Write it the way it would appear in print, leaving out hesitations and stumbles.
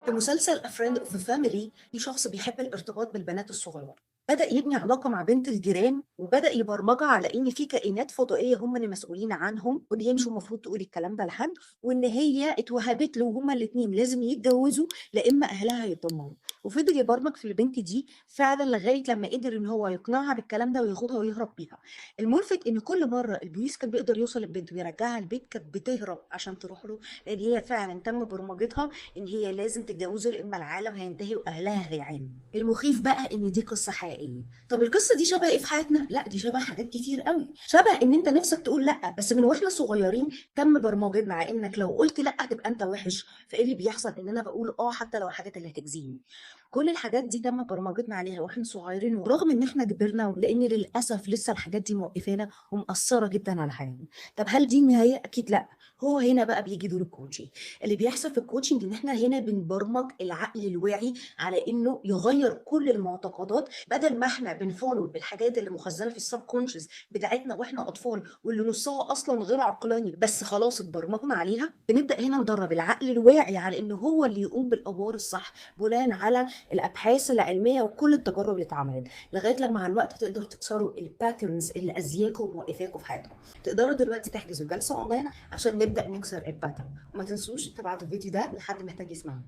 في مسلسل A Friend of a Family في شخص بيحب الارتباط بالبنات الصغيرة. بدأ يبني علاقة مع بنت الجيران وبدأ يبرمجها على إن في كائنات فضائية هم اللي مسؤولين عنهم، وإن هي مش المفروض تقول الكلام ده لحد، وإن هي اتوهبت له وهما الاتنين لازم يتجوزوا لا إما أهلها هيتدمروا. وفضل يبرمج في البنت دي فعلا لغاية لما قدر إن هو يقنعها بالكلام ده وياخدها ويهرب بيها. الملفت إن كل مرة البوليس كان بيقدر يوصل للبنت ويرجعها البيت كانت بتهرب عشان تروح له، لأن هي فعلا تم برمجتها ان هي لازم تتجوزه يا اما العالم هينتهي واهلها هيعانوا. المخيف بقى ان دي قصه حقيقيه. طب القصه دي شبه ايه في حياتنا؟ لا، دي شبه حاجات كتير قوي. شبه ان انت نفسك تقول لا بس من واحنا صغيرين تم برمجتنا على انك لو قلت لا تبقى انت وحش. فايه اللي بيحصل؟ ان انا بقول حتى لو الحاجات اللي هتجزيني. كل الحاجات دي تم برمجتنا عليها واحنا صغيرين، ورغم ان احنا كبرنا لان للاسف لسه الحاجات دي موقفانا ومأثره جدا على حياتنا. طب هل دي النهايه؟ اكيد لا. هو هنا بقى بيجي دور الكوتشنج. اللي بيحصل في الكوتشنج ان احنا هنا بنبرمج العقل الواعي على انه يغير كل المعتقدات، بدل ما احنا بنفولو بالحاجات اللي مخزنه في السب كونشس بتاعتنا واحنا اطفال واللي نصها اصلا غير عقلاني بس خلاص اتبرمجنا عليها. بنبدا هنا ندرب العقل الواعي على انه هو اللي يقوم بالادوار الصح بناء على الابحاث العلميه وكل التجارب اللي اتعملت، لغايه لما مع الوقت تقدروا تكسروا الباترنز اللي اذياكم وموقفاكم في حياتكم. تقدروا دلوقتي تحجزوا جلسه اونلاين عشان نبدا نكسر الباترن. وما تنسوش تبعتوا الفيديو ده لحد محتاج يسمعه.